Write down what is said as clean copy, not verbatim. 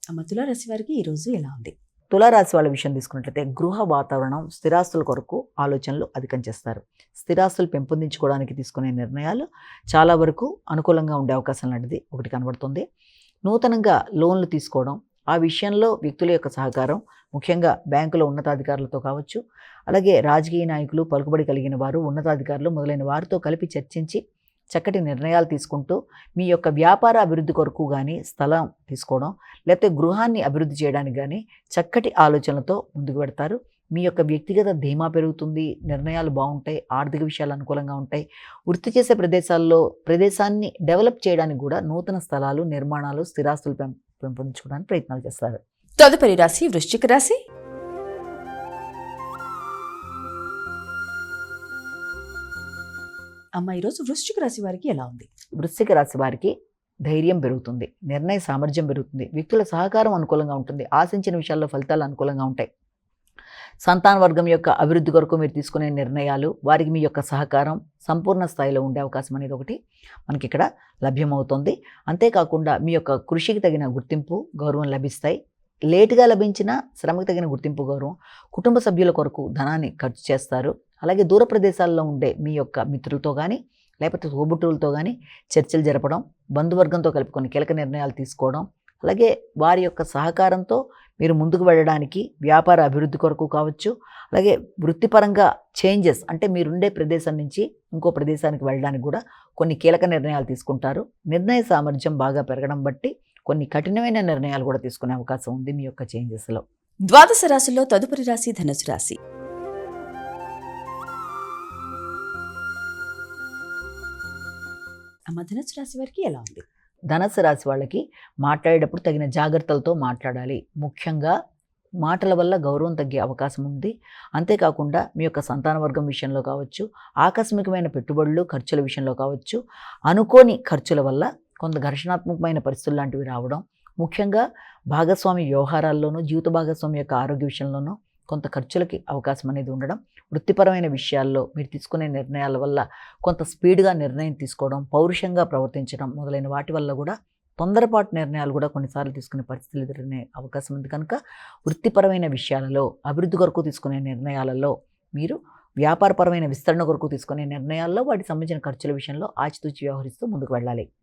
తులారాశి వారికి ఈరోజు ఎలా ఉంది? తులారాశి వాళ్ళ విషయం తీసుకున్నట్లయితే గృహ వాతావరణం, స్థిరాస్తుల కొరకు ఆలోచనలు అధికం చేస్తారు. స్థిరాస్తులు పెంపొందించుకోవడానికి తీసుకునే నిర్ణయాలు చాలా వరకు అనుకూలంగా ఉండే అవకాశం లాంటిది ఒకటి కనబడుతుంది. నూతనంగా లోన్లు తీసుకోవడం, ఆ విషయంలో వ్యక్తుల యొక్క సహకారం, ముఖ్యంగా బ్యాంకులో ఉన్నతాధికారులతో కావచ్చు, అలాగే రాజకీయ నాయకులు, పలుకుబడి కలిగిన వారు, ఉన్నతాధికారులు మొదలైన వారితో కలిపి చర్చించి చక్కటి నిర్ణయాలు తీసుకుంటూ మీ యొక్క వ్యాపార అభివృద్ధి కొరకు కానీ స్థలం తీసుకోవడం, లేకపోతే గృహాన్ని అభివృద్ధి చేయడానికి కానీ చక్కటి ఆలోచనలతో ముందుకు పెడతారు. మీ యొక్క వ్యక్తిగత ధీమా పెరుగుతుంది, నిర్ణయాలు బాగుంటాయి, ఆర్థిక విషయాలు అనుకూలంగా ఉంటాయి. వృత్తి చేసే ప్రదేశాన్ని డెవలప్ చేయడానికి కూడా నూతన స్థలాలు, నిర్మాణాలు, స్థిరాస్తులు పెంపొందించుకోవడానికి ప్రయత్నాలు చేస్తారు. తదుపరి రాశి వృశ్చిక రాశి. ఈరోజు వృశ్చిక రాశి వారికి ఎలా ఉంది? వృశ్చిక రాశి వారికి ధైర్యం పెరుగుతుంది, నిర్ణయ సామర్థ్యం పెరుగుతుంది, వ్యక్తుల సహకారం అనుకూలంగా ఉంటుంది, ఆశించిన విషయాల్లో ఫలితాలు అనుకూలంగా ఉంటాయి. సంతాన వర్గం యొక్క అభివృద్ధి కొరకు మీరు తీసుకునే నిర్ణయాలు, వారికి మీ యొక్క సహకారం సంపూర్ణ స్థాయిలో ఉండే అవకాశం అనేది ఒకటి మనకి ఇక్కడ లభ్యమవుతుంది. అంతేకాకుండా మీ యొక్క కృషికి తగిన గుర్తింపు, గౌరవం లభిస్తాయి. లేటుగా లభించిన శ్రమకు తగిన గుర్తింపు, గౌరవం. కుటుంబ సభ్యుల కొరకు ధనాన్ని ఖర్చు చేస్తారు. అలాగే దూర ప్రదేశాల్లో ఉండే మీ యొక్క మిత్రులతో కానీ లేకపోతే తోబుట్టువులతో కానీ చర్చలు జరపడం, బంధువర్గంతో కలుపుకొని కీలక నిర్ణయాలు తీసుకోవడం, అలాగే వారి యొక్క సహకారంతో మీరు ముందుకు వెళ్ళడానికి వ్యాపార అభివృద్ధి కొరకు కావచ్చు, అలాగే వృత్తిపరంగా చేంజెస్ అంటే మీరుండే ప్రదేశం నుంచి ఇంకో ప్రదేశానికి వెళ్ళడానికి కూడా కొన్ని కీలక నిర్ణయాలు తీసుకుంటారు. నిర్ణయ సామర్థ్యం బాగా పెరగడం బట్టి కొన్ని కఠినమైన నిర్ణయాలు కూడా తీసుకునే అవకాశం ఉంది మీ యొక్క చేంజెస్లో. ద్వాదశ రాశుల్లో తదుపరి రాశి ధనుసు రాశి. ధనుసు రాశి వారికి ఎలా ఉంది? ధనుసు రాశి వాళ్ళకి మాట్లాడేటప్పుడు తగిన జాగ్రత్తలతో మాట్లాడాలి. ముఖ్యంగా మాటల వల్ల గౌరవం తగ్గే అవకాశం ఉంది. అంతేకాకుండా మీ యొక్క సంతాన వర్గం విషయంలో కావచ్చు, ఆకస్మికమైన పెట్టుబడులు, ఖర్చుల విషయంలో కావచ్చు, అనుకోని ఖర్చుల వల్ల కొంత ఘర్షణాత్మకమైన పరిస్థితులు లాంటివి రావడం, ముఖ్యంగా భాగస్వామి వ్యవహారాల్లోనూ, జీవిత భాగస్వామి యొక్క ఆరోగ్య విషయంలోనూ కొంత ఖర్చులకి అవకాశం అనేది ఉండడం, వృత్తిపరమైన విషయాల్లో మీరు తీసుకునే నిర్ణయాల వల్ల కొంత స్పీడ్గా నిర్ణయం తీసుకోవడం, పౌరుషంగా ప్రవర్తించడం మొదలైన వాటి వల్ల కూడా తొందరపాటు నిర్ణయాలు కూడా కొన్నిసార్లు తీసుకునే పరిస్థితులు ఎదురనే అవకాశం ఉంది. కనుక వృత్తిపరమైన విషయాలలో, అభివృద్ధి కొరకు తీసుకునే నిర్ణయాలలో, మీరు వ్యాపారపరమైన విస్తరణ కొరకు తీసుకునే నిర్ణయాల్లో వాటికి సంబంధించిన ఖర్చుల విషయంలో ఆచితూచి వ్యవహరిస్తూ ముందుకు వెళ్ళాలి.